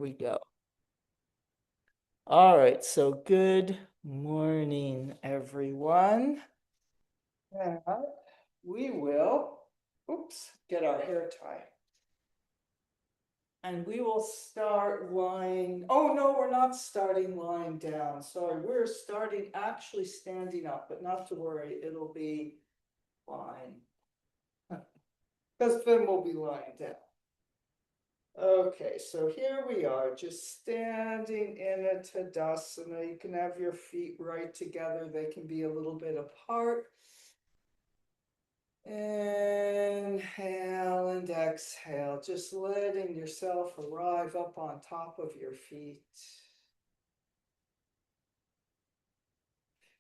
we go. All right, so good morning, everyone. And we will, get our hair tied. And we will start lying. Oh, no, we're not starting lying down. Sorry, we're starting actually standing up, but not to worry, it'll be fine. Because Finn will be lying down. Okay, so here we are, just standing in a Tadasana. You can have your feet right together. They can be a little bit apart. Inhale and exhale, just letting yourself arrive up on top of your feet.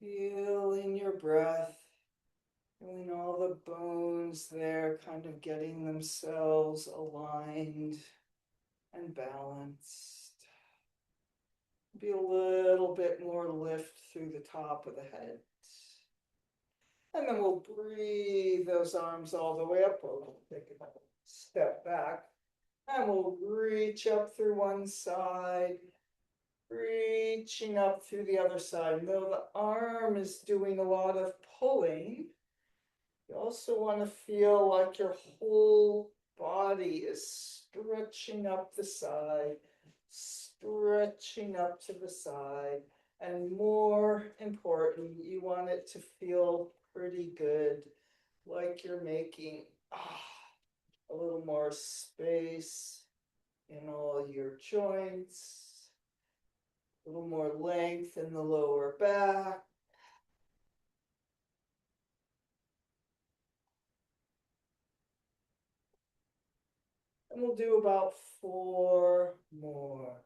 Feeling your breath, feeling all the bones there, kind of getting themselves aligned and balanced. Be a little bit more lift through the top of the head. And then we'll breathe those arms all the way up. We'll take a step back. And we'll reach up through one side, reaching up through the other side. And though the arm is doing a lot of pulling, you also want to feel like your whole body is stretching up the side, stretching up to the side. And more important, you want it to feel pretty good, like you're making a little more space in all your joints, a little more length in the lower back. And we'll do about 4 more.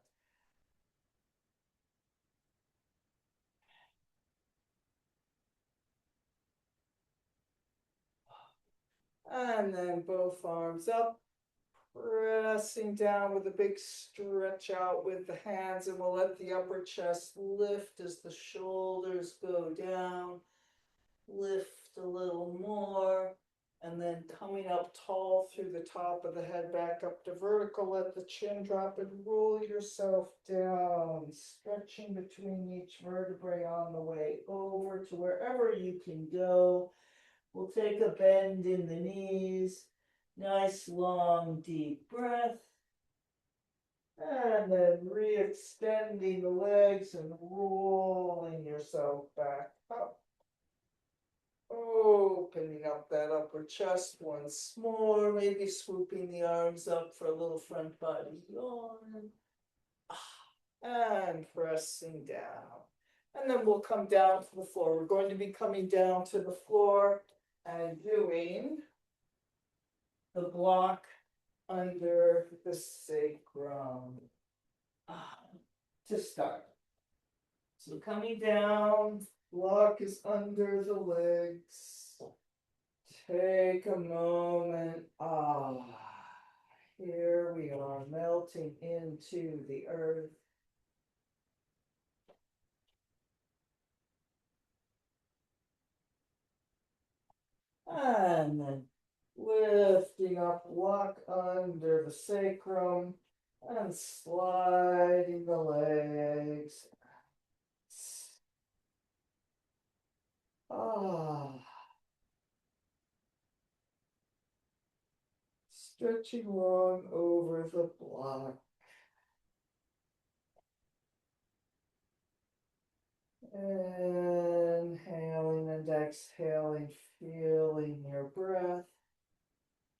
And then both arms up, pressing down with a big stretch out with the hands, and we'll let the upper chest lift as the shoulders go down. Lift a little more, and then coming up tall through the top of the head, back up to vertical, let the chin drop and roll yourself down, stretching between each vertebrae on the way over to wherever you can go. We'll take a bend in the knees, nice long deep breath, and then re-extending the legs and rolling yourself back up. Opening up that upper chest once more, maybe swooping the arms up for a little front body yawn. And pressing down. And then we'll come down to the floor. We're going to be coming down to the floor and doing the block under the sacrum to start. So coming down, block is under the legs. Take a moment. Here we are melting into the earth. And then lifting up, block under the sacrum and sliding the legs. Stretching long over the block. Inhaling and exhaling, feeling your breath.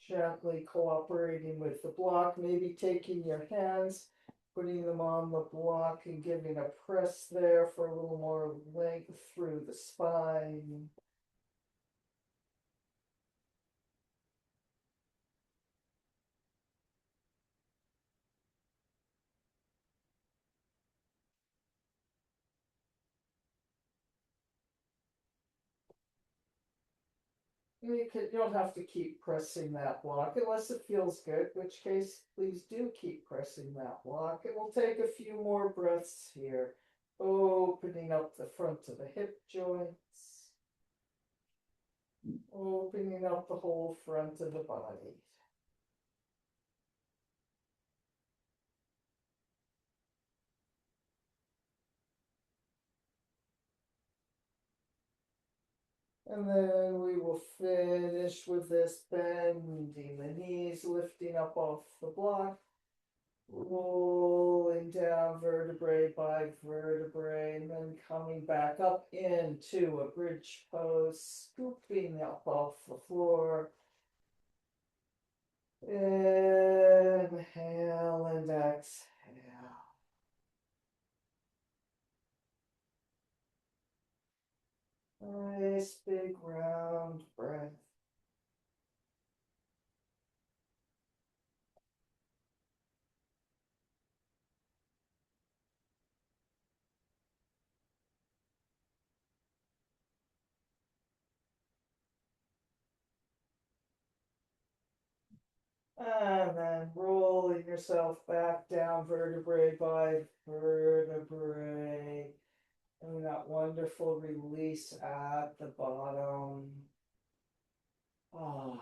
Gently cooperating with the block, maybe taking your hands, putting them on the block and giving a press there for a little more length through the spine. You don't have to keep pressing that block unless it feels good, in which case, please do keep pressing that block. And we'll take a few more breaths here, opening up the front of the hip joints, opening up the whole front of the body. And then we will finish with this bending the knees, lifting up off the block, rolling down vertebrae by vertebrae, and then coming back up into a bridge pose, scooping up off the floor. Inhale and exhale. Nice big round breath. And then rolling yourself back down vertebrae by vertebrae. And that wonderful release at the bottom. Ah.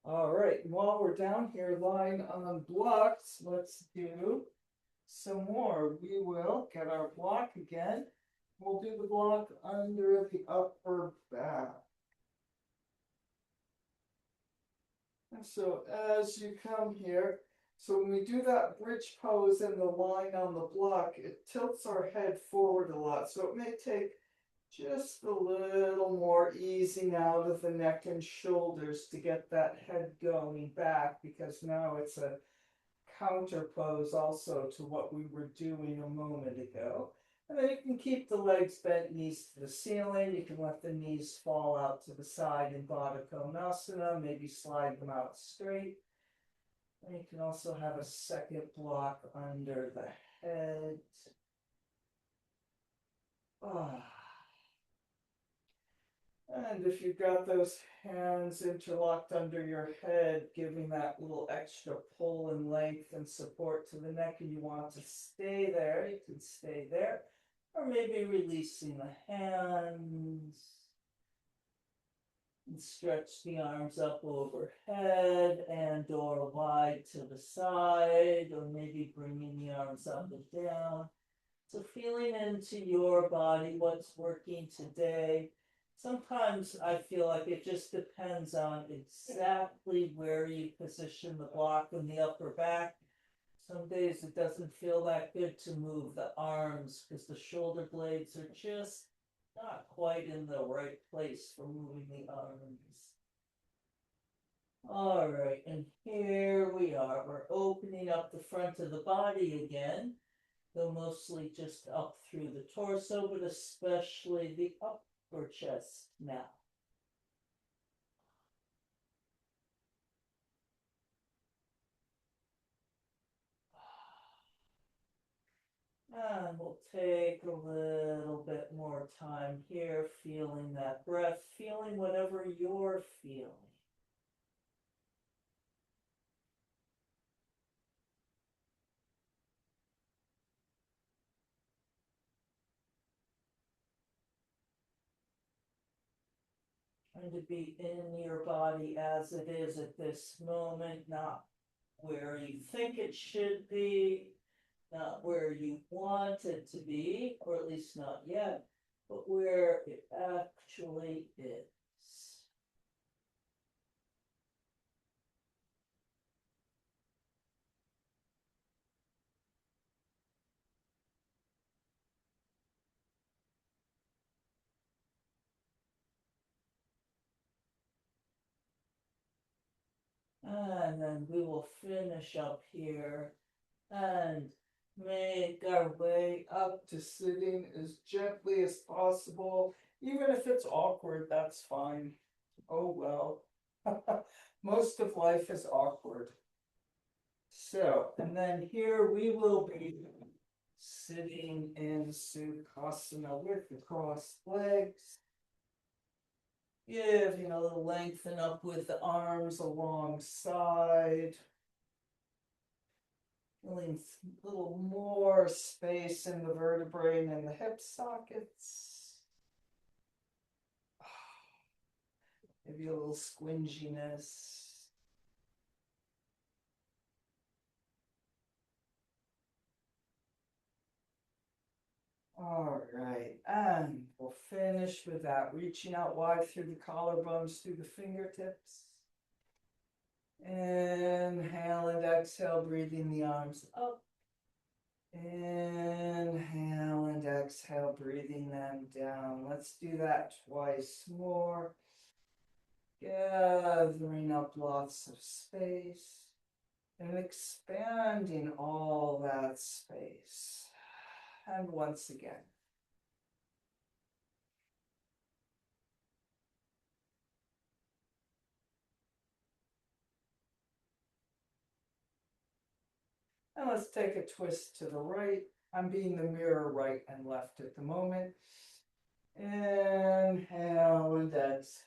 All right, while we're down here lying on blocks, let's do some more. We will get our block again. We'll do the block under the upper back. And so as you come here, so when we do that bridge pose and the line on the block, it tilts our head forward a lot. So it may take just a little more easing out of the neck and shoulders to get that head going back, because now it's a counter pose also to what we were doing a moment ago. And then you can keep the legs bent, knees to the ceiling. You can let the knees fall out to the side in Baddha Konasana, maybe slide them out straight. And you can also have a second block under the head. Ah. And if you've got those hands interlocked under your head, giving that little extra pull and length and support to the neck, and you want to stay there, you can stay there. Or maybe releasing the hands. And stretch the arms up overhead and or wide to the side, or maybe bringing the arms up and down. So feeling into your body, what's working today. Sometimes I feel like it just depends on exactly where you position the block in the upper back. Some days it doesn't feel that good to move the arms because the shoulder blades are just not quite in the right place for moving the arms. All right, and here we are. We're opening up the front of the body again. Though mostly just up through the torso, but especially the upper chest now. And we'll take a little bit more time here, feeling that breath, feeling whatever you're feeling. Trying to be in your body as it is at this moment, not where you think it should be, not where you want it to be, or at least not yet, but where it actually is. And then we will finish up here and make our way up to sitting as gently as possible. Even if it's awkward, that's fine. Oh well. Most of life is awkward. So, and then here we will be sitting in Sukhasana with the crossed legs. Giving a little lengthen up with the arms alongside. Feeling a little more space in the vertebrae and in the hip sockets. Maybe a little squinginess. All right, and we'll finish with that, reaching out wide through the collarbones, through the fingertips. Inhale and exhale, breathing the arms up. Inhale and exhale, breathing them down. Let's do that twice more. Gathering up lots of space and expanding all that space. And once again. And let's take a twist to the right. I'm being the mirror right and left at the moment. Inhale and exhale.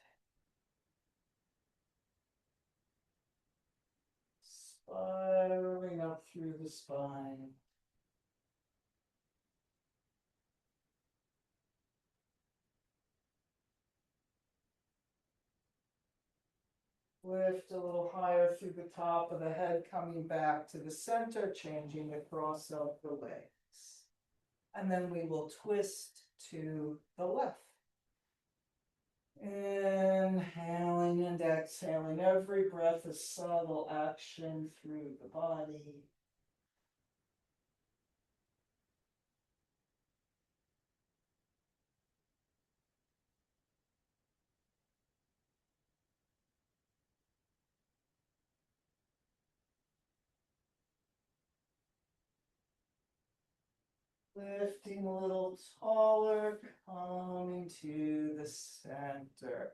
Spiraling up through the spine. Lift a little higher through the top of the head, coming back to the center, changing the cross of the legs. And then we will twist to the left. Inhaling and exhaling. Every breath a subtle action through the body. Lifting a little taller, coming to the center.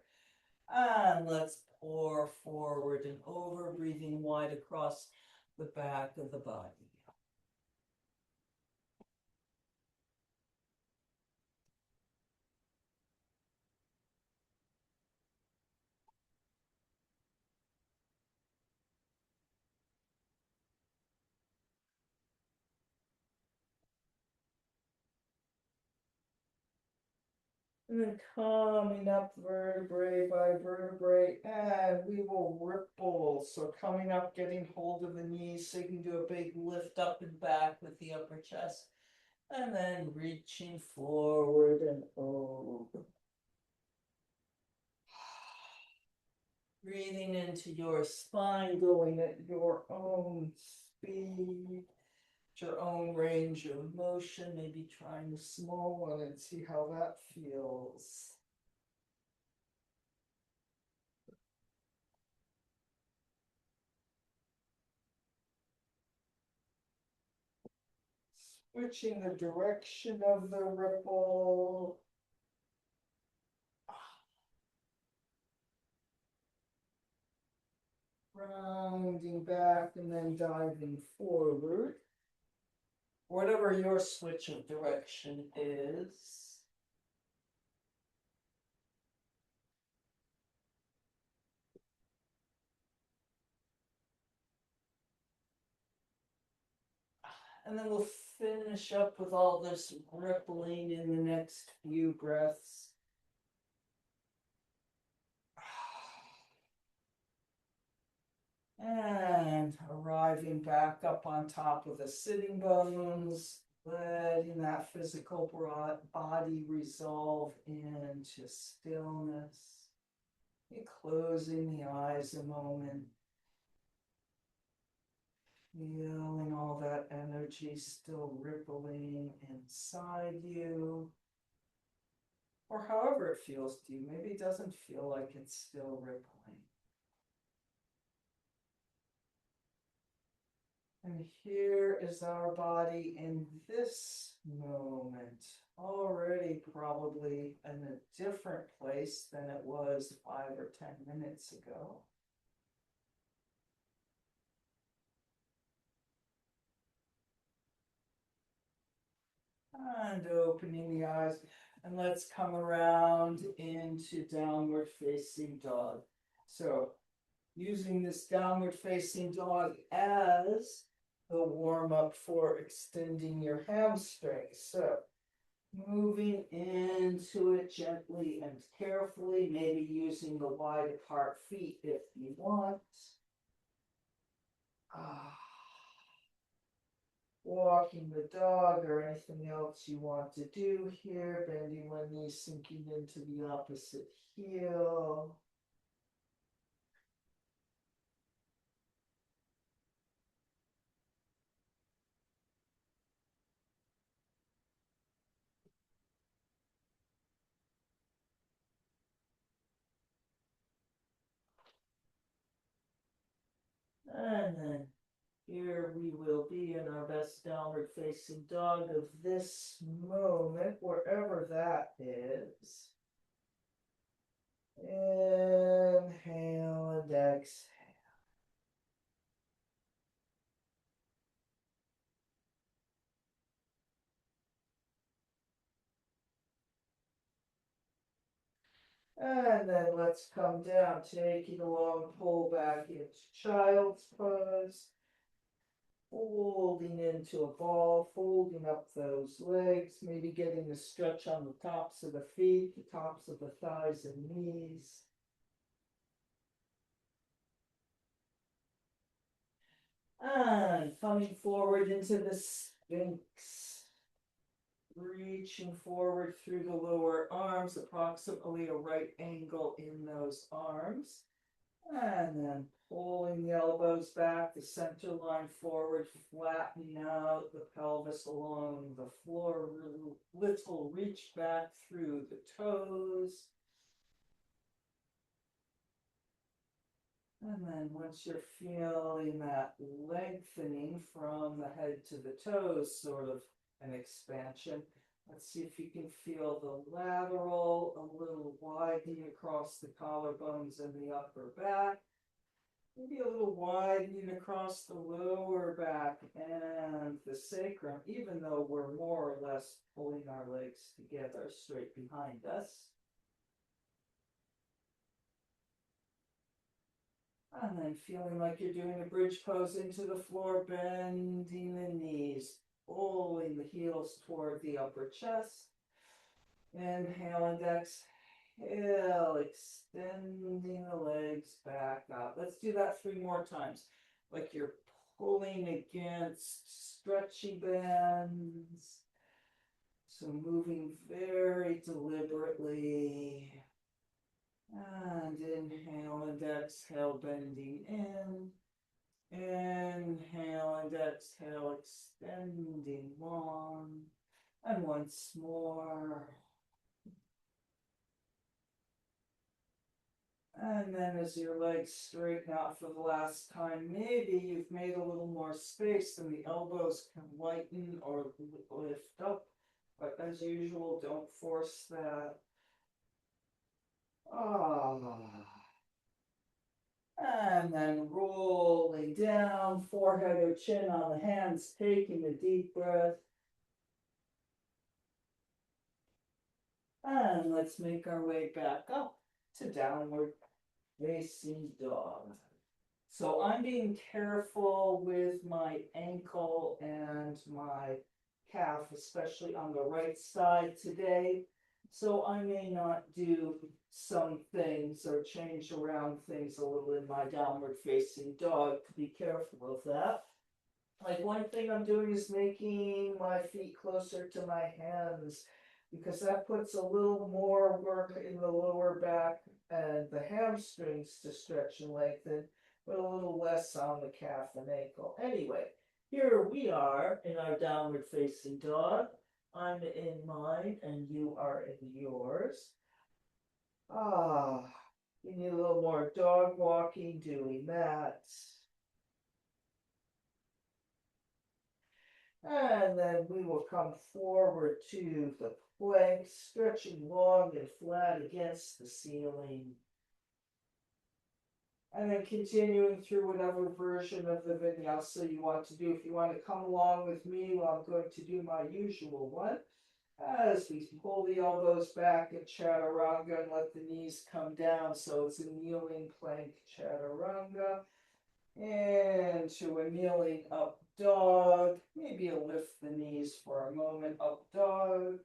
And let's pour forward and over, breathing wide across the back of the body. And then coming up vertebrae by vertebrae, and we will ripple. So coming up, getting hold of the knees, so you can do a big lift up and back with the upper chest. And then reaching forward and over. Breathing into your spine, going at your own speed, your own range of motion, maybe trying a small one and see how that feels. Switching the direction of the ripple. Rounding back and then diving forward. Whatever your switch of direction is. And then we'll finish up with all this rippling in the next few breaths. And arriving back up on top of the sitting bones, letting that physical body resolve into stillness. You're closing the eyes a moment. Feeling all that energy still rippling inside you. Or however it feels to you. Maybe it doesn't feel like it's still rippling. And here is our body in this moment, already probably in a different place than it was 5 or 10 minutes ago. And opening the eyes. And let's come around into downward facing dog. So using this downward facing dog as the warm up for extending your hamstrings. So moving into it gently and carefully, maybe using the wide apart feet if you want. walking the dog or anything else you want to do here. Bending one knee, sinking into the opposite heel. And then here we will be in our best downward facing dog of this moment, wherever that is. Inhale and exhale. And then let's come down, taking a long pull back into child's pose. Folding into a ball, folding up those legs, maybe getting a stretch on the tops of the feet, the tops of the thighs and knees. And coming forward into the Sphinx. Reaching forward through the lower arms, approximately a right angle in those arms. And then pulling the elbows back, the center line forward, flattening out the pelvis along the floor, little reach back through the toes. And then once you're feeling that lengthening from the head to the toes, sort of an expansion, let's see if you can feel the lateral, a little widening across the collarbones and the upper back. Maybe a little widening across the lower back and the sacrum, even though we're more or less pulling our legs together straight behind us. And then feeling like you're doing a bridge pose into the floor, bending the knees, pulling the heels toward the upper chest. Inhale and exhale, extending the legs back up. Let's do that 3 more times. Like you're pulling against stretchy bands. So moving very deliberately. And inhale and exhale, bending in. Inhale and exhale, extending long. And once more. And then as your legs straighten out for the last time, maybe you've made a little more space and the elbows can lighten or lift up. But as usual, don't force that. And then rolling down, forehead or chin on the hands, taking a deep breath. And let's make our way back up to downward facing dog. So I'm being careful with my ankle and my calf, especially on the right side today. So I may not do some things or change around things a little in my downward facing dog. Be careful of that. Like one thing I'm doing is making my feet closer to my hands because that puts a little more work in the lower back and the hamstrings to stretch and lengthen, but a little less on the calf and ankle. Anyway, here we are in our downward facing dog. I'm in mine and you are in yours. You need a little more dog walking, doing that. And then we will come forward to the plank, stretching long and flat against the ceiling. And then continuing through whatever version of the vinyasa you want to do. If you want to come along with me, well, I'm going to do my usual one. As we pull the elbows back in chaturanga and let the knees come down. So it's a kneeling plank chaturanga. Into a kneeling up dog. Maybe a lift the knees for a moment, up dog.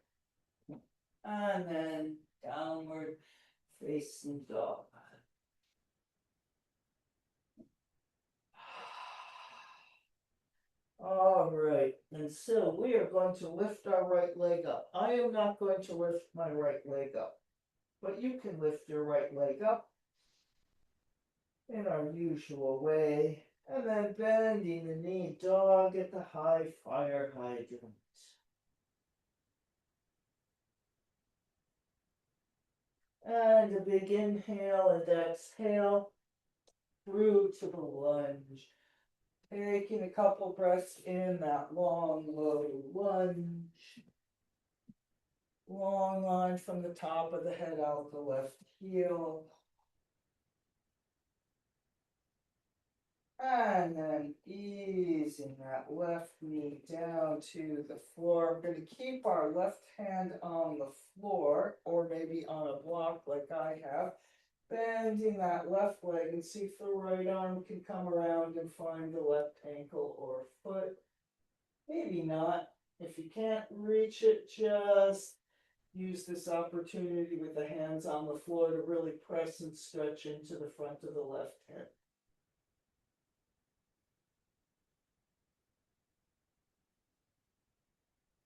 And then downward facing dog. All right, And so we are going to lift our right leg up. I am not going to lift my right leg up, but you can lift your right leg up in our usual way. And then bending the knee dog at the high fire hydrant. And a big inhale and exhale through to the lunge. Taking a couple breaths in that long, low lunge. Long line from the top of the head out the left heel. And then easing that left knee down to the floor. We're going to keep our left hand on the floor or maybe on a block like I have. Bending that left leg and see if the right arm can come around and find the left ankle or foot. Maybe not. If you can't reach it, just use this opportunity with the hands on the floor to really press and stretch into the front of the left hip.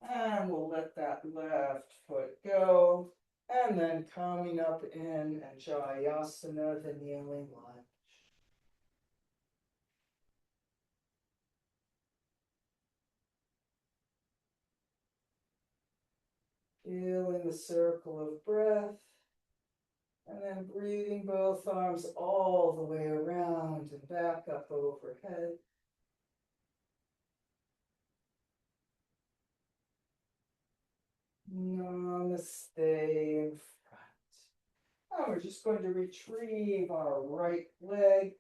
And we'll let that left foot go. And then coming up in Jayasana, the kneeling lunge. Feeling the circle of breath. And then breathing both arms all the way around and back up overhead. Namaste in front. Now we're just going to retrieve our right leg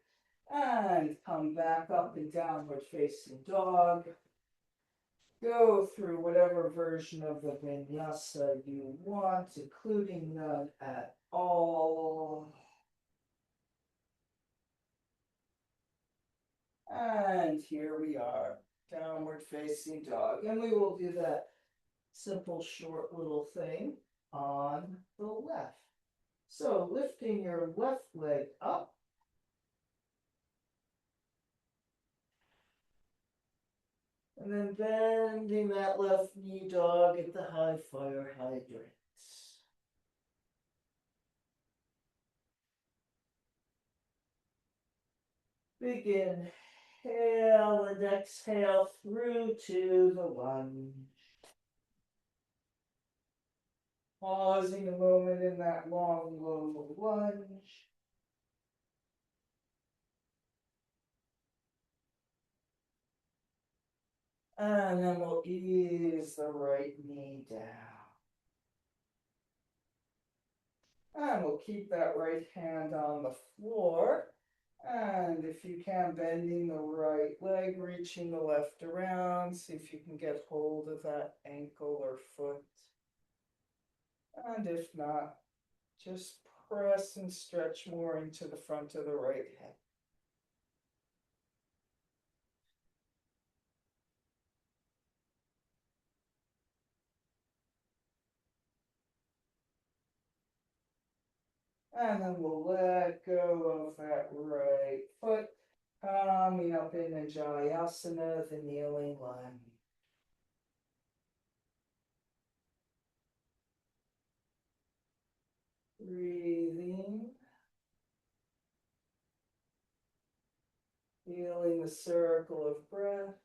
and come back up in downward facing dog. Go through whatever version of the vinyasa you want, including none at all. And here we are, downward facing dog. And we will do that simple, short little thing on the left. So lifting your left leg up. And then bending that left knee dog at the high fire hydrant. Big inhale and exhale through to the lunge. Pausing a moment in that long, low lunge. And then we'll ease the right knee down. And we'll keep that right hand on the floor. And if you can, bending the right leg, reaching the left around. See if you can get hold of that ankle or foot. And if not, just press and stretch more into the front of the right hip. And then we'll let go of that right foot. Coming up in the Jayasana, the kneeling lunge. Breathing. Feeling the circle of breath.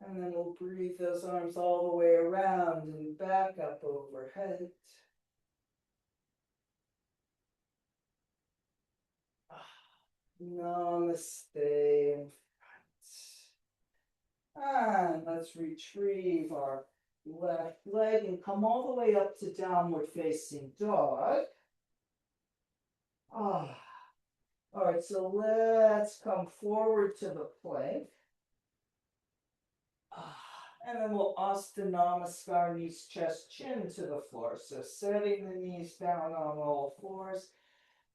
And then we'll breathe those arms all the way around and back up overhead. Namaste in front. And let's retrieve our left leg and come all the way up to downward facing dog. All right, so let's come forward to the plank. And then we'll Asta Namaskar, knees, chest, chin to the floor. So setting the knees down on all fours.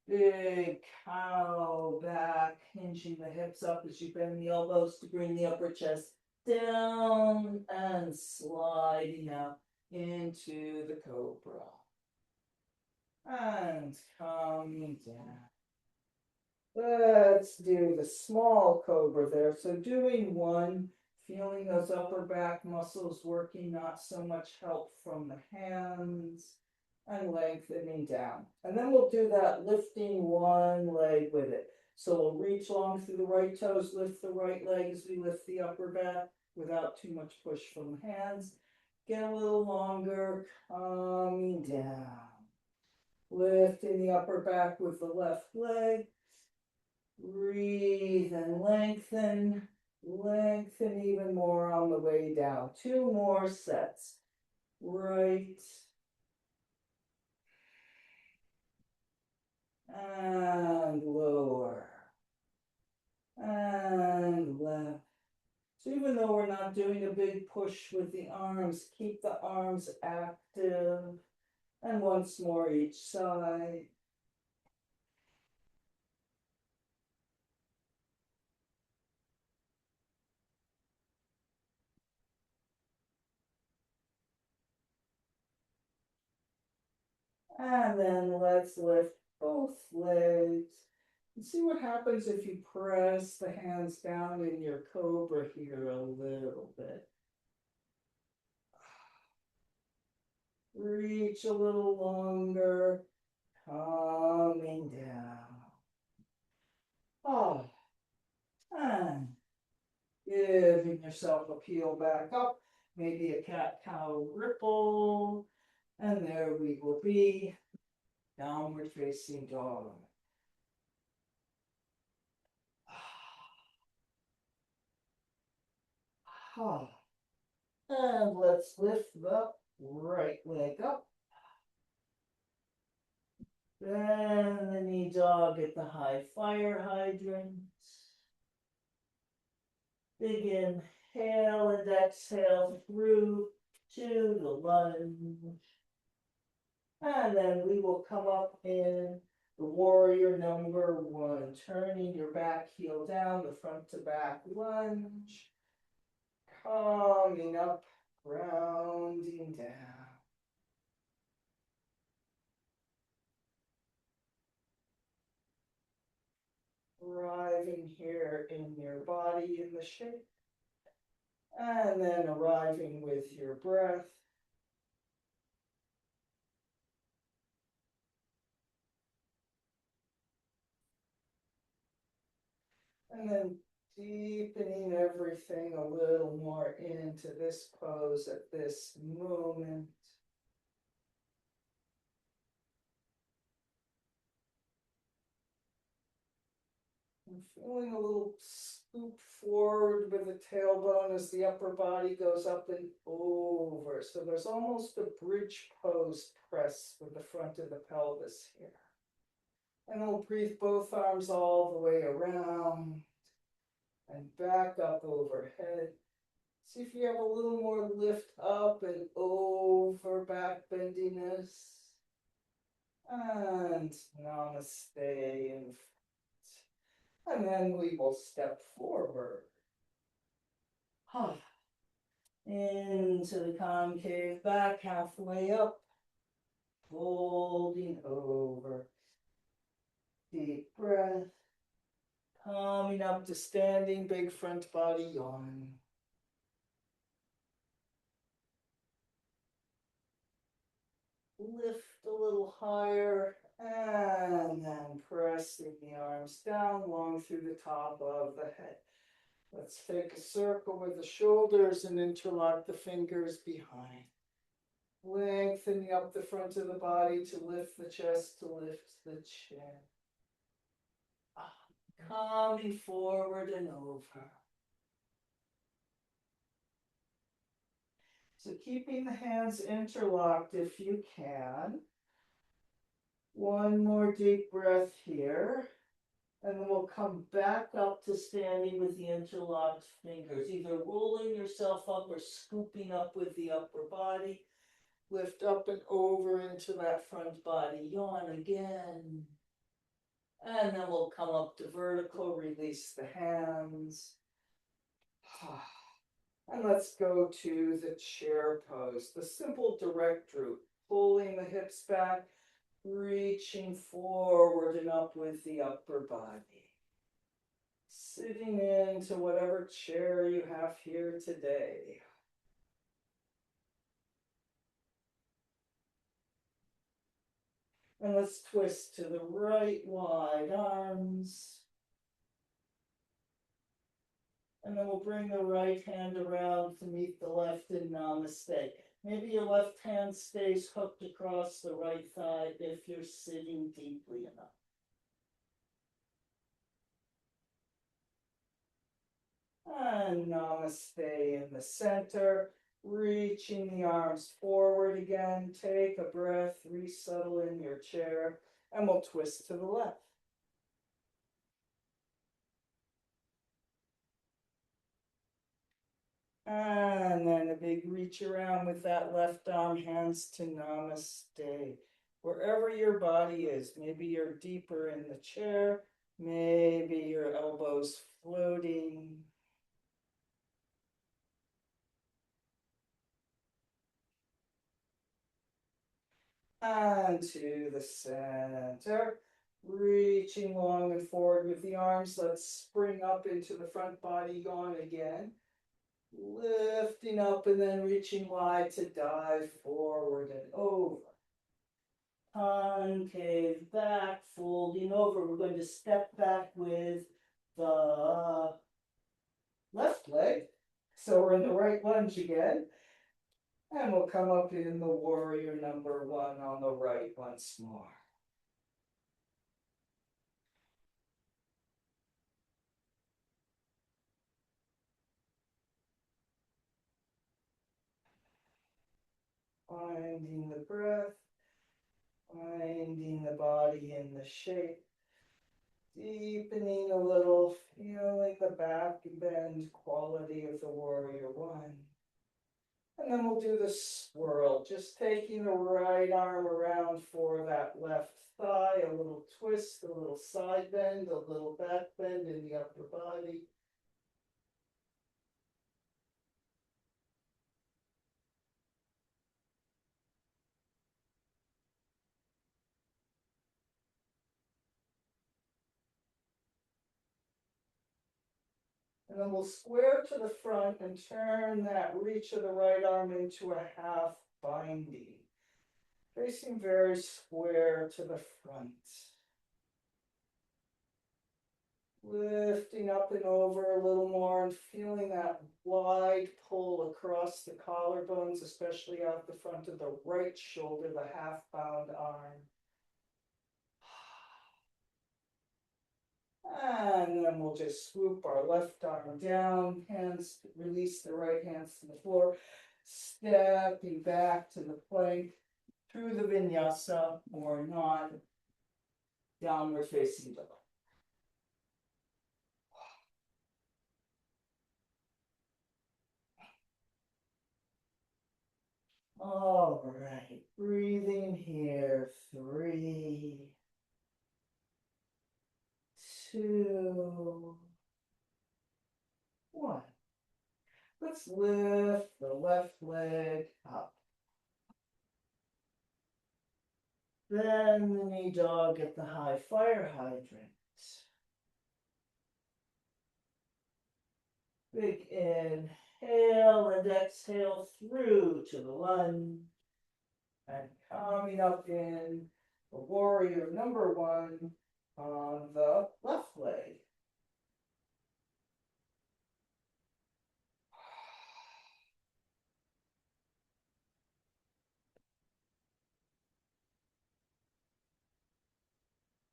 Big cow back, hinging the hips up as you bend the elbows to bring the upper chest down and sliding out into the cobra. And coming down. Let's do the small cobra there. So doing one Feeling those upper back muscles working, not so much help from the hands, and lengthening down. And then we'll do that lifting one leg with it. So we'll reach long through the right toes, lift the right leg as we lift the upper back without too much push from the hands. Get a little longer, coming down. Lifting the upper back with the left leg. Breathe and lengthen. Lengthen even more on the way down. 2 more sets. Right. And lower. And left. So even though we're not doing a big push with the arms, keep the arms active. And once more each side. And then let's lift both legs. And see what happens if you press the hands down in your cobra here a little bit. Reach a little longer, coming down. Oh, and giving yourself a peel back up, maybe a cat-cow ripple, and there we will be, downward facing dog. Oh. And let's lift the right leg up. Then the knee dog at the high fire hydrant. Big inhale and exhale through to the lunge. And then we will come up in the warrior number 1, turning your back heel down, the front to back lunge. Coming up, grounding down. Arriving here in your body in the shape. And then arriving with your breath. And then deepening everything a little more into this pose at this moment. And feeling a little scoop forward with the tailbone as the upper body goes up and over. So there's almost a bridge pose press with the front of the pelvis here. And we'll breathe both arms all the way around and back up overhead. See if you have a little more lift up and over back bendiness. And namaste in front. And then we will step forward. Into the concave back, halfway up. Folding over. Deep breath. Coming up to standing, big front body yawn. Lift a little higher and then pressing the arms down long through the top of the head. Let's take a circle with the shoulders and interlock the fingers behind. Lengthening up the front of the body to lift the chest, to lift the chin. Coming forward and over. So keeping the hands interlocked if you can. One more deep breath here. And then we'll come back up to standing with the interlocked fingers, either rolling yourself up or scooping up with the upper body. Lift up and over into that front body. Yawn again. And then we'll come up to vertical, release the hands. And let's go to the chair pose, the simple direct root, pulling the hips back, reaching forward and up with the upper body. Sitting into whatever chair you have here today. And let's twist to the right, wide arms. And then we'll bring the right hand around to meet the left in namaste. Maybe your left hand stays hooked across the right thigh if you're sitting deeply enough. And namaste in the center, reaching the arms forward again. Take a breath, resettle in your chair, and we'll twist to the left. And then a big reach around with that left arm, hands to namaste. Wherever your body is, maybe you're deeper in the chair, maybe your elbows floating. And to the center, reaching long and forward with the arms. Let's spring up into the front body yawn again. Lifting up and then reaching wide to dive forward and over. Concave back, folding over. We're going to step back with the left leg. So we're in the right lunge again. And we'll come up in the warrior number one on the right once more. Finding the breath, finding the body in the shape, deepening a little, feeling the back bend quality of the warrior one. And then we'll do the swirl, just taking the right arm around for that left thigh, a little twist, a little side bend, a little back bend in the upper body. And then we'll square to the front and turn that reach of the right arm into a half binding. Facing very square to the front. Lifting up and over a little more and feeling that wide pull across the collarbones, especially out the front of the right shoulder, the half bound arm. And then we'll just swoop our left arm down, hands, release the right hands to the floor, stepping back to the plank, through the vinyasa or not, downward facing dog. All right, breathing here, 3, 2, 1. Let's lift the left leg up. Then the knee dog at the high fire hydrant. Big inhale and exhale through to the lunge. And coming up in the warrior number one on the left leg.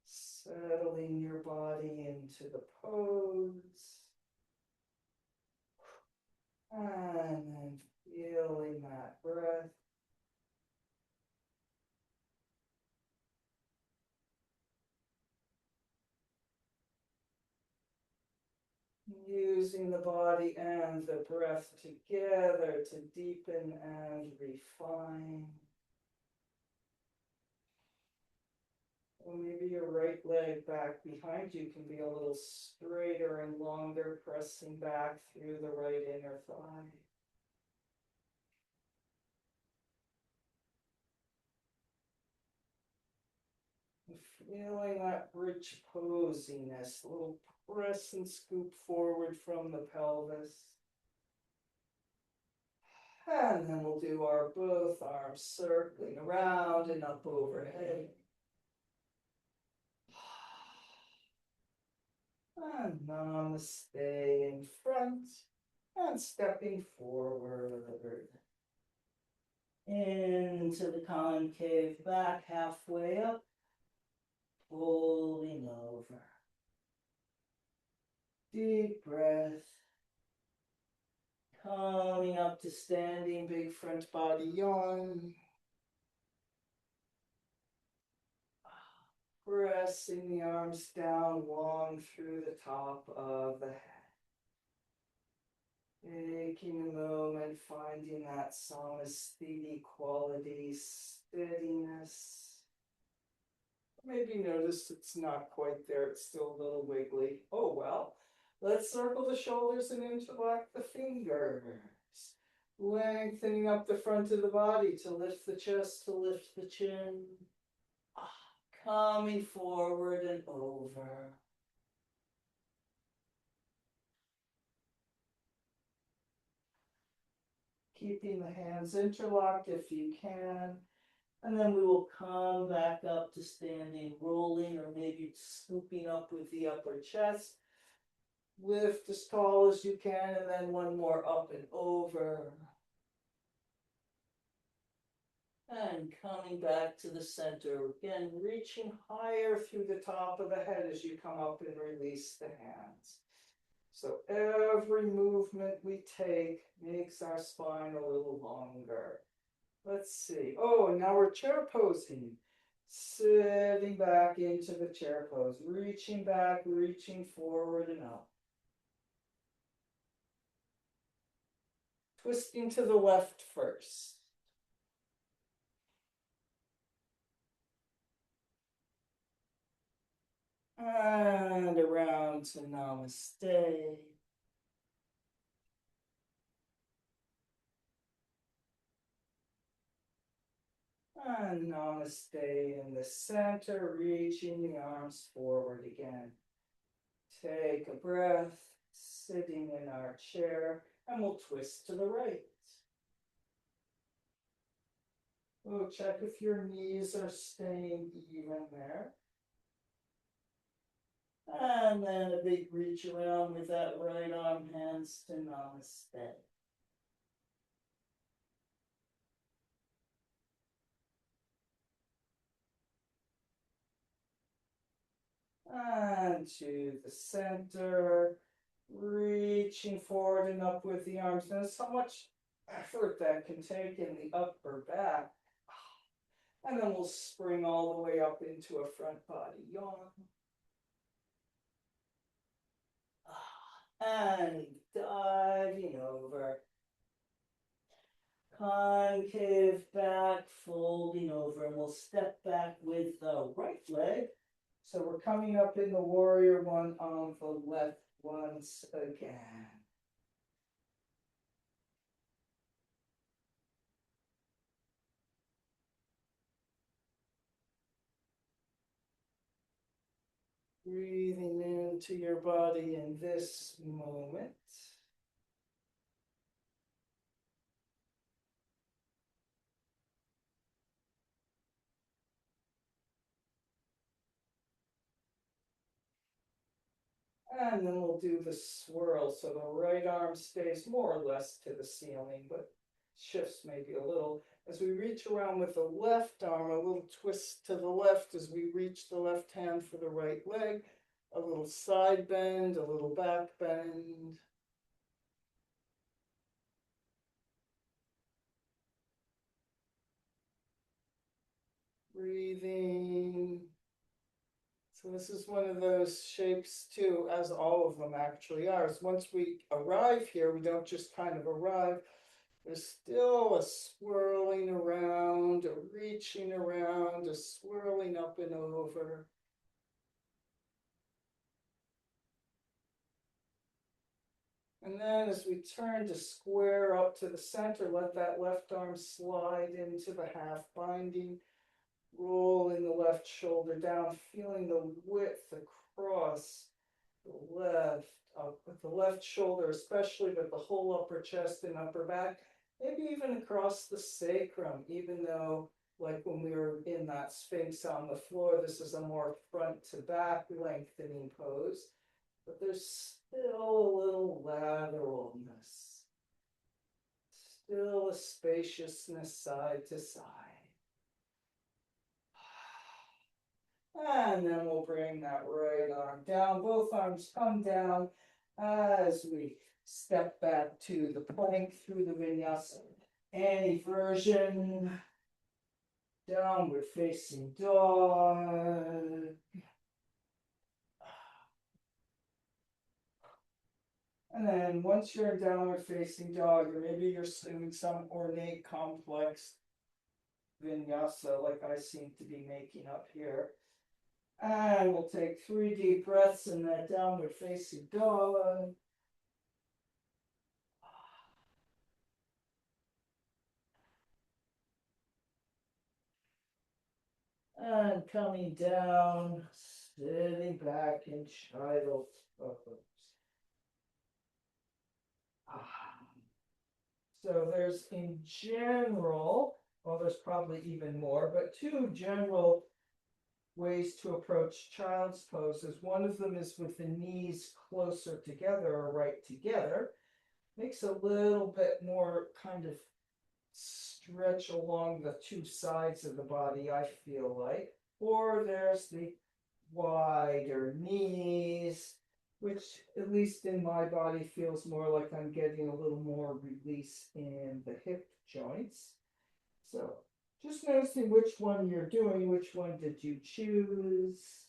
Settling your body into the pose. And then feeling that breath. Using the body and the breath together to deepen and refine. Or maybe your right leg back behind you can be a little straighter and longer, pressing back through the right inner thigh. Feeling that rich posiness, a little Press and scoop forward from the pelvis. And then we'll do our both arms circling around and up overhead. And namaste in front and stepping forward into the concave back, halfway up, folding over. Deep breath. Coming up to standing, big front body yawn. Pressing the arms down long through the top of the head. Taking a moment, finding that samasthiti quality, steadiness. Maybe notice it's not quite there, it's still a little wiggly. Oh well. Let's circle the shoulders and interlock the fingers. Lengthening up the front of the body to lift the chest, to lift the chin. Coming forward and over. Keeping the hands interlocked if you can. And then we will come back up to standing, rolling, or maybe scooping up with the upper chest. Lift as tall as you can, and then one more up and over. And coming back to the center. Again, reaching higher through the top of the head as you come up and release the hands. So every movement we take makes our spine a little longer. Let's see. Oh, and now we're chair posing. Sitting back into the chair pose. Reaching back, reaching forward and up. Twisting to the left first. And around to namaste. And namaste in the center, reaching the arms forward again. Take a breath, sitting in our chair, and we'll twist to the right. Oh, check if your knees are staying even there. And then a big reach around with that right arm, hands to namaste. And to the center, reaching forward and up with the arms. Notice how much effort that can take in the upper back. And then we'll spring all the way up into a front body yawn. And diving over. Concave back, folding over, and we'll step back with the right leg. So we're coming up in the warrior one on the left once again. Breathing into your body in this moment. And then we'll do the swirl. So the right arm stays more or less to the ceiling, but shifts maybe a little. As we reach around with the left arm, a little twist to the left as we reach the left hand for the right leg. A little side bend, a little back bend. Breathing. So this is one of those shapes too, as all of them actually are. Is once we arrive here, we don't just kind of arrive. There's still a swirling around, a reaching around, a swirling up and over. And then as we turn to square up to the center, let that left arm slide into the half binding. Rolling the left shoulder down, feeling the width across the left, with the left shoulder especially, but the whole upper chest and upper back, maybe even across the sacrum, even though like when we were in that Sphinx on the floor, this is a more front to back lengthening pose, but there's still a little lateralness, still a spaciousness side to side. And then we'll bring that right arm down. Both arms come down as we step back to the plank through the vinyasa. Any version, downward facing dog. And then once you're in downward facing dog, or maybe you're doing some ornate complex vinyasa like I seem to be making up here. And we'll take 3 deep breaths in that downward facing dog. And coming down, sitting back in child pose. So there's in general, well, there's probably even more, but 2 general ways to approach child's poses. One of them is with the knees closer together or right together. Makes a little bit more kind of stretch along the 2 sides of the body, I feel like. Or there's the wider knees, which at least in my body feels more like I'm getting a little more release in the hip joints. So just noticing which one you're doing, which one did you choose?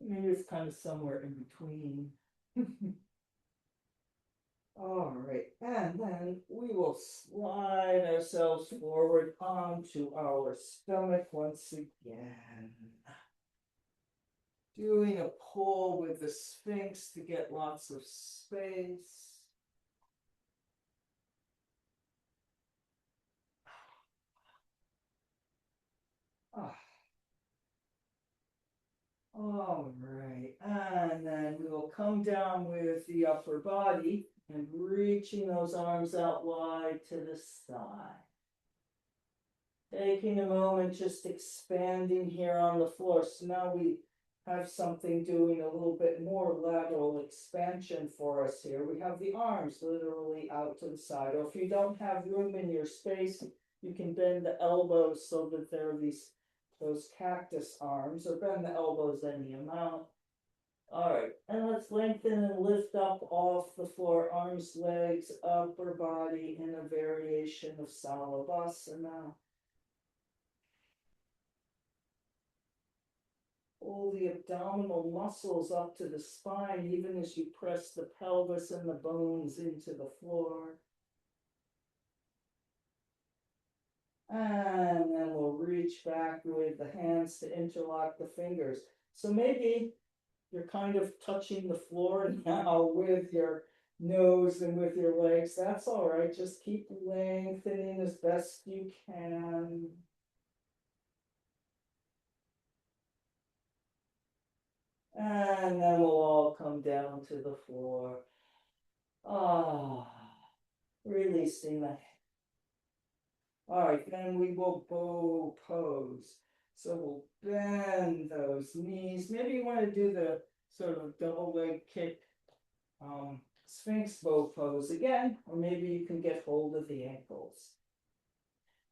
Maybe it's kind of somewhere in between. All right, and then we will slide ourselves forward onto our stomach once again. Doing a pull with the Sphinx to get lots of space. Ah. All right, and then we will come down with the upper body and reaching those arms out wide to the side. Taking a moment, just expanding here on the floor. So now we have something doing a little bit more lateral expansion for us here. We have the arms literally out to the side. Or if you don't have room in your space, you can bend the elbows so that there are those cactus arms, or bend the elbows any amount. All right, and let's lengthen and lift up off the floor, arms, legs, upper body in a variation of Salabhasana. Pull the abdominal muscles up to the spine, even as you press the pelvis and the bones into the floor. And then we'll reach back with the hands to interlock the fingers. So maybe you're kind of touching the floor now with your nose and with your legs. That's all right. Just keep lengthening as best you can. And then we'll all come down to the floor. Ah, releasing the. All right, then we will bow pose. So we'll bend those knees. Maybe you want to do the sort of double leg kick Sphinx bow pose again, or maybe you can get hold of the ankles.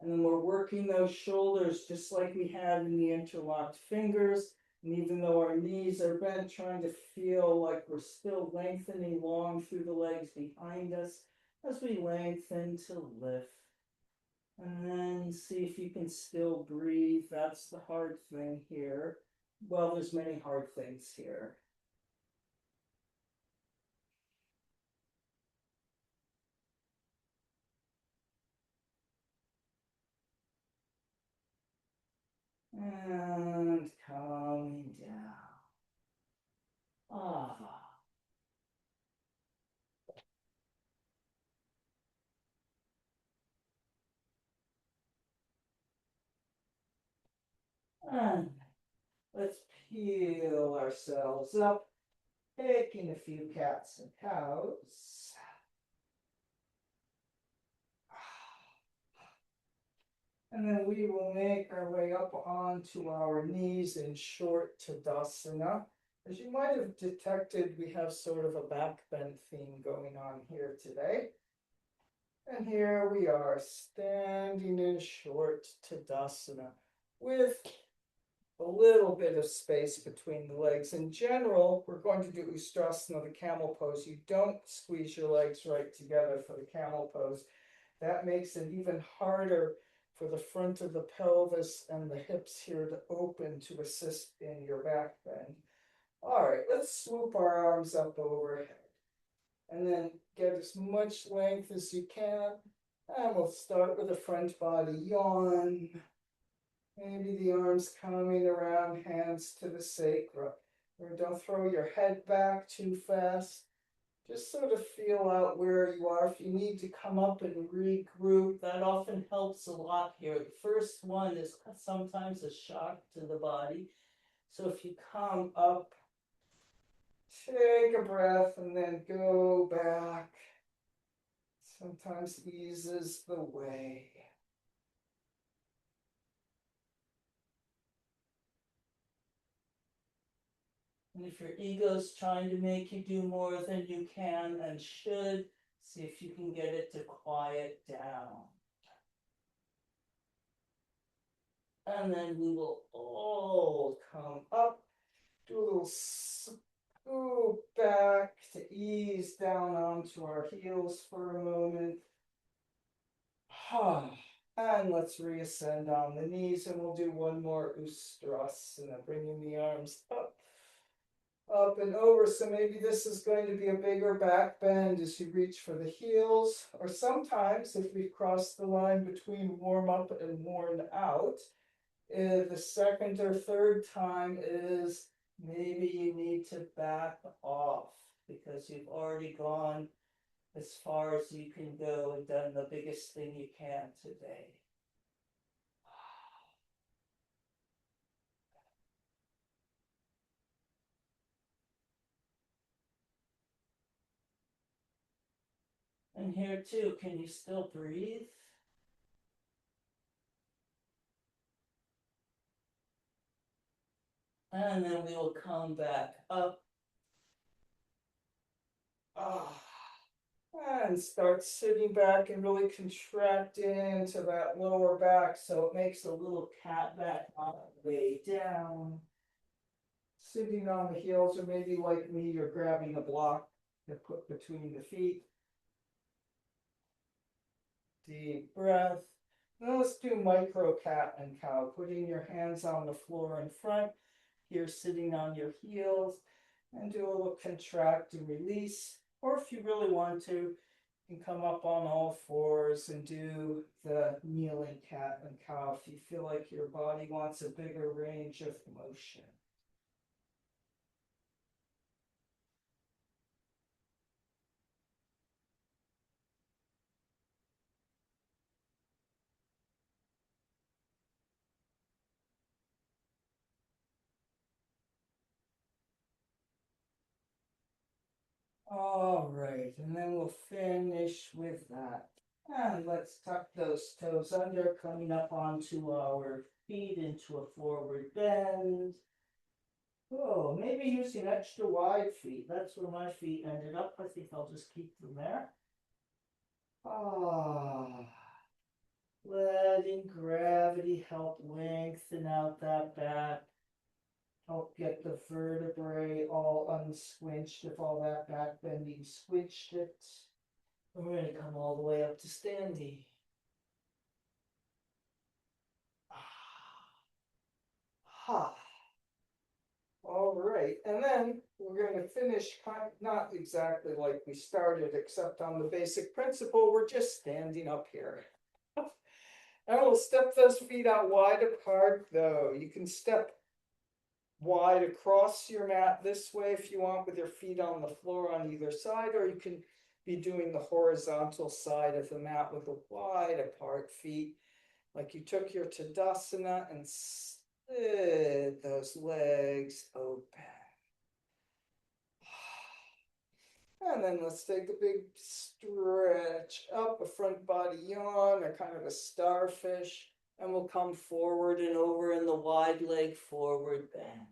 And then we're working those shoulders just like we had in the interlocked fingers. And even though our knees are bent, trying to feel like we're still lengthening long through the legs behind us as we lengthen to lift. And then see if you can still breathe. That's the hard thing here. Well, there's many hard things here. And coming down. Ah. And let's peel ourselves up, taking a few cats and cows. And then we will make our way up onto our knees in short Tadasana. As you might have detected, we have sort of a back bend theme going on here today. And here we are, standing in short Tadasana with a little bit of space between the legs. In general, we're going to do Ustrasana, the camel pose. You don't squeeze your legs right together for the camel pose. That makes it even harder for the front of the pelvis and the hips here to open to assist in your back bend. All right, let's swoop our arms up overhead and then get as much length as you can. And we'll start with a front body yawn. Maybe the arms coming around, hands to the sacrum. Don't throw your head back too fast. Just sort of feel out where you are. If you need to come up and regroup, that often helps a lot here. The first one is sometimes a shock to the body. So if you come up, take a breath and then go back. Sometimes eases the way. And if your ego's trying to make you do more than you can and should, see if you can get it to quiet down. And then we will all come up, do a little scoop back to ease down onto our heels for a moment. And let's reascend on the knees, and we'll do one more Ustrasana, bringing the arms up and over. So maybe this is going to be a bigger back bend as you reach for the heels, or sometimes if we've crossed the line between warm up and worn out, the second or third time is maybe you need to back off because you've already gone as far as you can go and done the biggest thing you can today. And here too, can you still breathe? And then we will come back up. And start sitting back and really contract into that lower back so it makes a little cat back on the way down. Sitting on the heels, or maybe like me, you're grabbing a block to put between the feet. Deep breath. Now let's do micro cat and cow, putting your hands on the floor in front. Here sitting on your heels, and do a little contract and release. Or if you really want to, you can come up on all fours and do the kneeling cat and cow if you feel like your body wants a bigger range of motion. All right, and then we'll finish with that. And let's tuck those toes under, coming up onto our feet into a forward bend. Oh, maybe using extra wide feet. That's where my feet ended up. I think I'll just keep them there. Letting gravity help lengthen out that back. Help get the vertebrae all unsquinched if all that back bending squinched it. And we're going to come all the way up to standing. Ha. All right, and then we're going to finish not exactly like we started, except on the basic principle. We're just standing up here. And we'll step those feet out wide apart, though. You can step wide across your mat this way if you want, with your feet on the floor on either side, or you can be doing the horizontal side of the mat with the wide apart feet, like you took your Tadasana and With those legs open. And then let's take a big stretch up, a front body yawn, or kind of a starfish. And we'll come forward and over in the wide leg forward bend.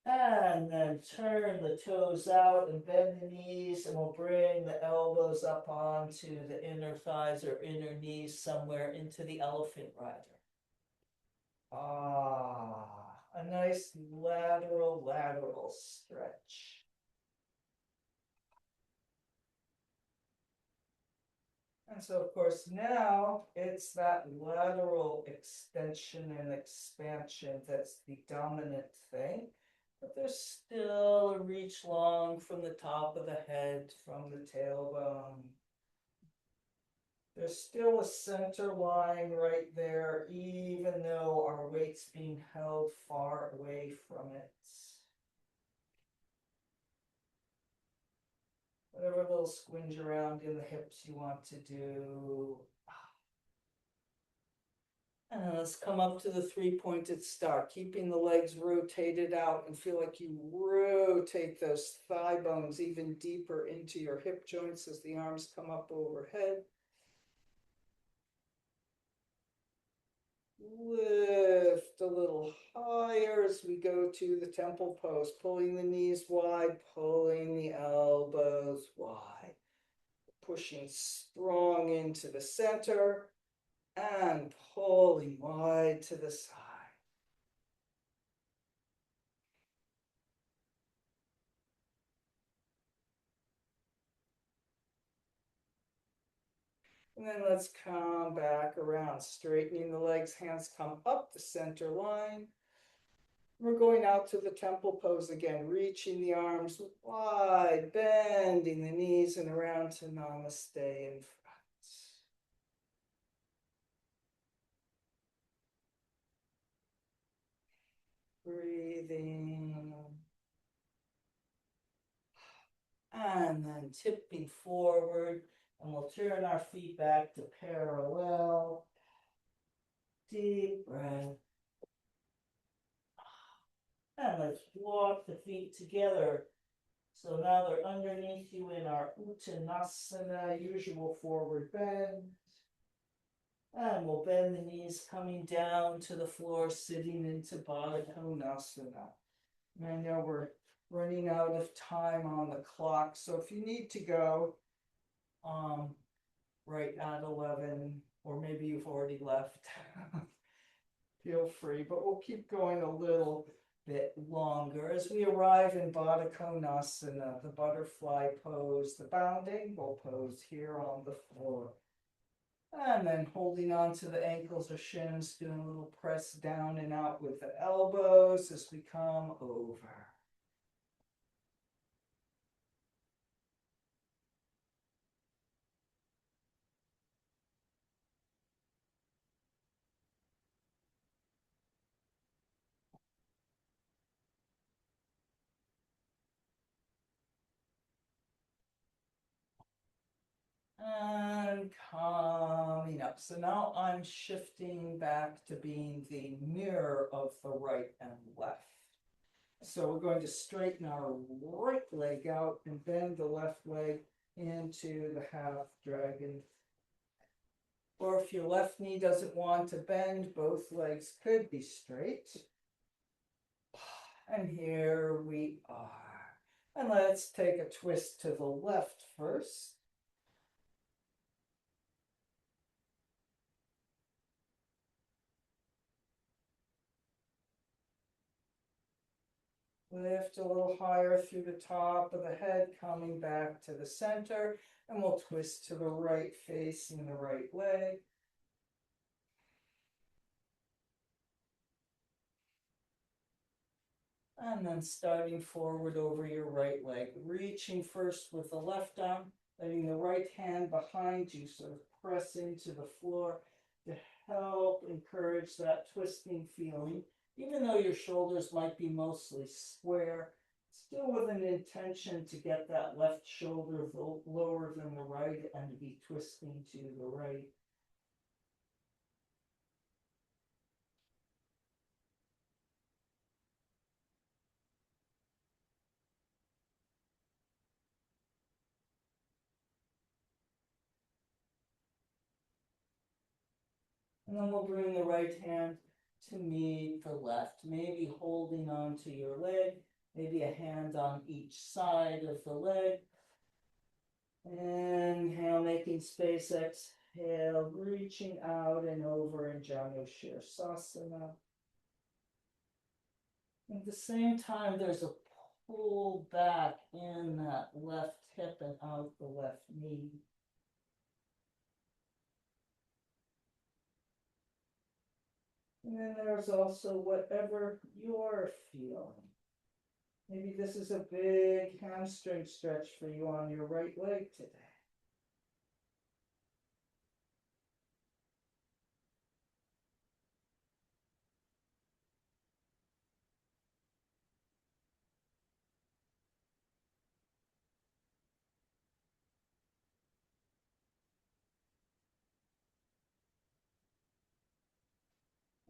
And then turn the toes out and bend the knees, and we'll bring the elbows up onto the inner thighs or inner knees somewhere into the elephant rider. A nice lateral stretch. And so, of course, now it's that lateral extension and expansion that's the dominant thing. But there's still a reach long from the top of the head, from the tailbone. There's still a center line right there, even though our weight's being held far away from it. Whatever little squinge around in the hips you want to do. And let's come up to the three-pointed star, keeping the legs rotated out, and feel like you rotate those thigh bones even deeper into your hip joints as the arms come up overhead. Lift a little higher as we go to the temple pose, pulling the knees wide, pulling the elbows wide, pushing strong into the center and pulling wide to the side. And then let's come back around, straightening the legs, hands come up the center line. We're going out to the temple pose again, reaching the arms wide, bending the knees and around to namaste in front. Breathing. And then tipping forward, and we'll turn our feet back to parallel. Deep breath. And let's walk the feet together. So now they're underneath you in our Uttanasana, usual forward bend. And we'll bend the knees coming down to the floor, sitting into Baddha Konasana. And I know we're running out of time on the clock, so if you need to go right at 11, or maybe you've already left, feel free, but we'll keep going a little bit longer. As we arrive in Baddha Konasana, the butterfly pose, the bounding we'll pose here on the floor. And then holding on to the ankles or shins, doing a little press down and out with the elbows as we come over. And coming up. So now I'm shifting back to being the mirror of the right and left. So we're going to straighten our right leg out and bend the left leg into the half dragon. Or if your left knee doesn't want to bend, both legs could be straight. And here we are. And let's take a twist to the left first. Lift a little higher through the top of the head, coming back to the center, and we'll twist to the right, facing the right leg. And then starting forward over your right leg, reaching first with the left arm, letting the right hand behind you sort of press into the floor to help encourage that twisting feeling. Even though your shoulders might be mostly square, Still with an intention to get that left shoulder lower than the right and be twisting to the right. And then we'll bring the right hand to meet the left, maybe holding on to your leg, maybe a hand on each side of the leg. Inhale, making space, exhale, reaching out and over in Janu Shirsasana. At the same time, there's a pull back in that left hip and out the left knee. And then there's also whatever you're feeling. Maybe this is a big hamstring stretch for you on your right leg today.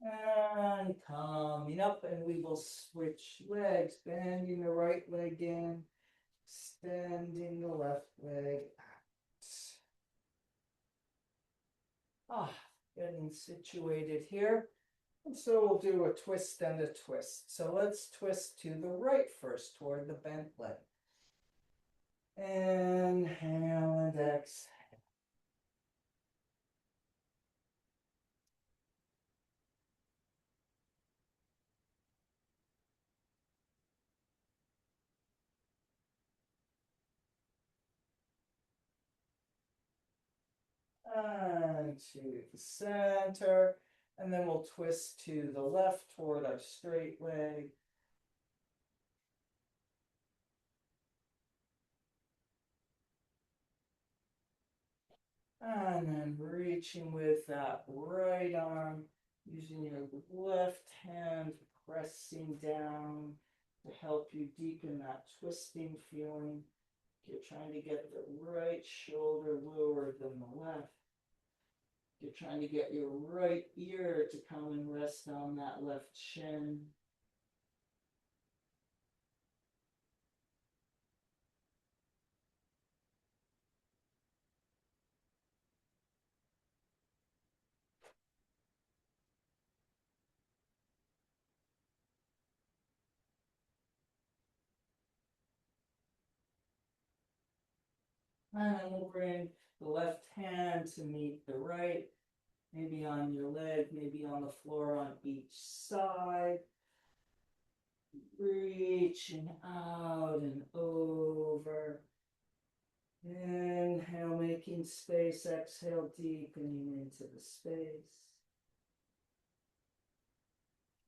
And coming up, and we will switch legs, bending the right leg in, extending the left leg out. Getting situated here. And so we'll do a twist and a twist. So let's twist to the right first, toward the bent leg. Inhale and exhale. And to the center. And then we'll twist to the left toward our straight leg. And then reaching with that right arm, using your left hand, pressing down to help you deepen that twisting feeling. You're trying to get the right shoulder lower than the left. You're trying to get your right ear to come and rest on that left shin. And then we'll bring the left hand to meet the right, maybe on your leg, maybe on the floor on each side. Reaching out and over. Inhale, making space. Exhale, deepening into the space.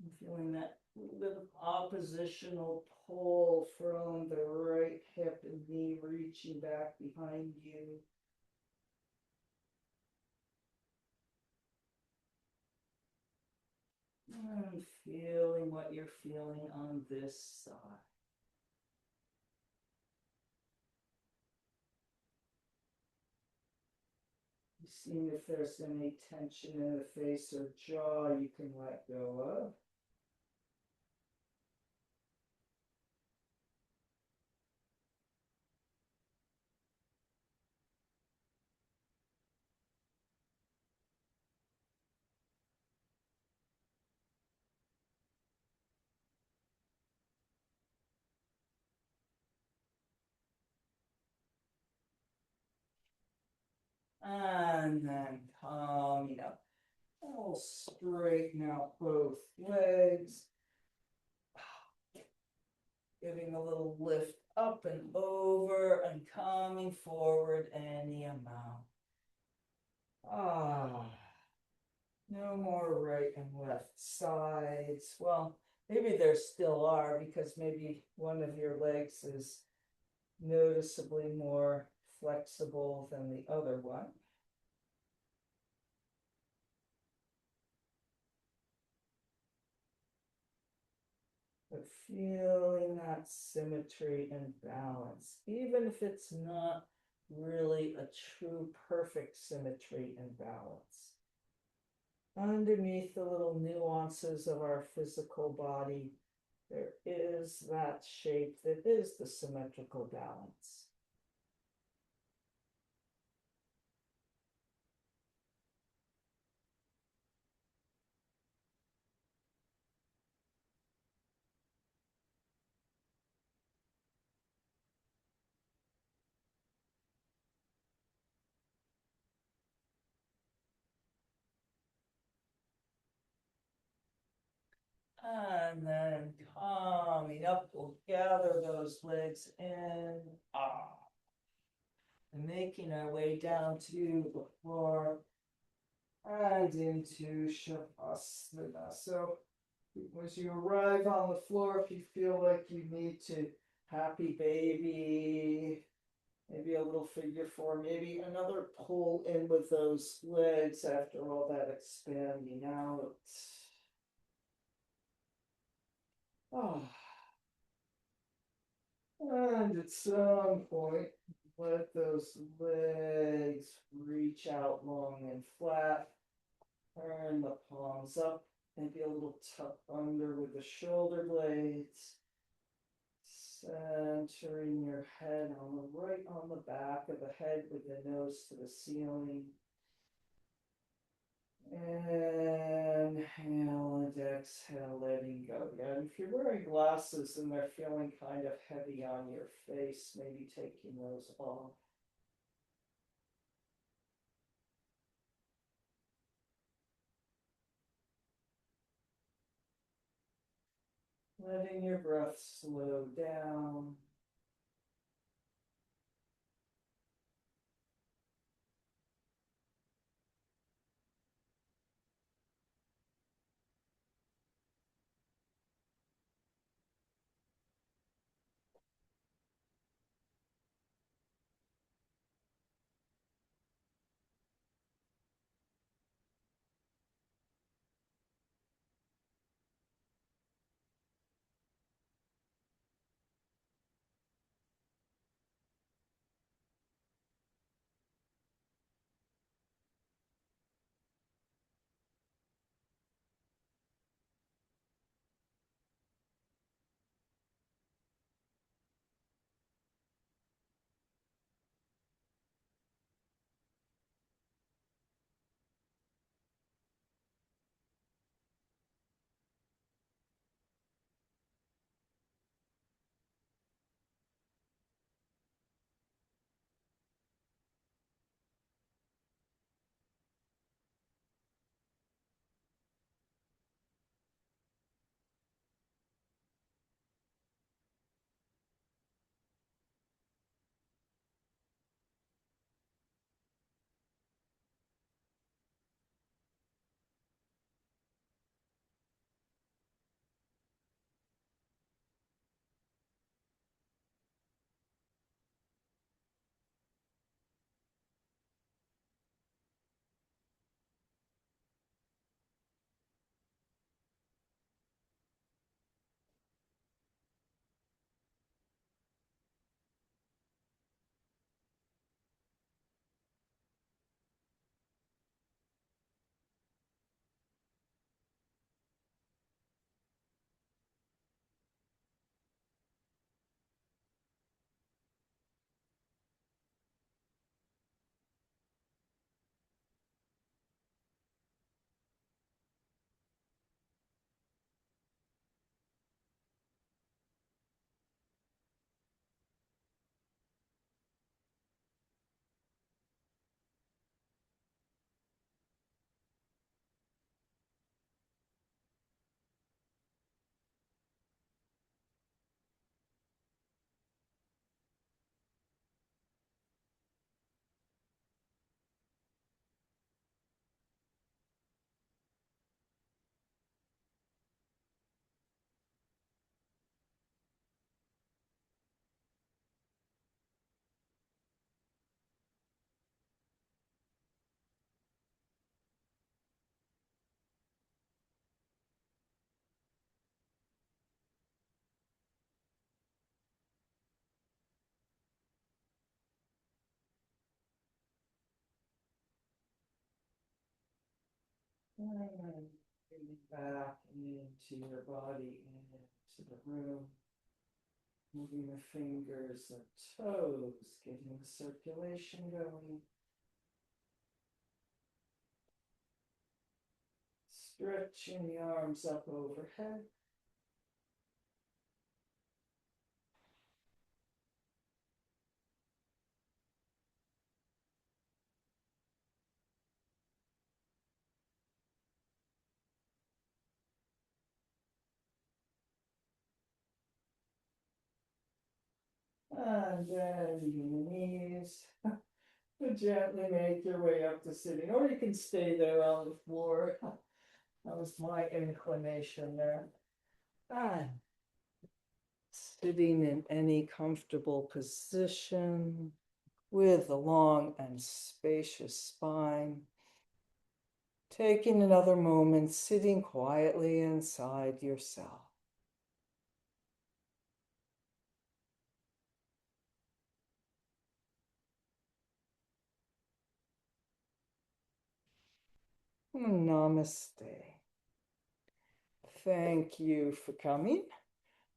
I'm feeling that little bit of oppositional pull from the right hip and knee reaching back behind you. And feeling what you're feeling on this side. Seeing if there's any tension in the face or jaw you can let go of. And then coming up. And we'll straighten out both legs. Giving a little lift up and over and coming forward any amount. No more right and left sides. Well, maybe there still are because maybe one of your legs is noticeably more flexible than the other one. But feeling that symmetry and balance, even if it's not really a true perfect symmetry and balance. Underneath the little nuances of our physical body, there is that shape that is the symmetrical balance. And then coming up, we'll gather those legs in, and making our way down to the floor and into Shavasana. So as you arrive on the floor, if you feel like you need to happy baby, maybe a little figure four, maybe another pull in with those legs after all that expanding out. Oh. And at some point, let those legs reach out long and flat. Turn the palms up, maybe a little tuck under with the shoulder blades. Centering your head on the right on the back of the head with the nose to the ceiling. Inhale and exhale, letting go. Again, if you're wearing glasses and they're feeling kind of heavy on your face, maybe taking those off. Letting your breath slow down. And breathing back into your body, into the room. Moving the fingers, the toes, getting the circulation going. Stretching the arms up overhead. And then your knees. Gently make your way up to sitting, or you can stay there on the floor. That was my inclination there. And sitting in any comfortable position with a long and spacious spine. Taking another moment, sitting quietly inside yourself. Namaste. Thank you for coming.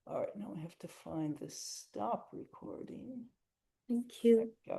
All right, now I have to find the stop recording. Thank you.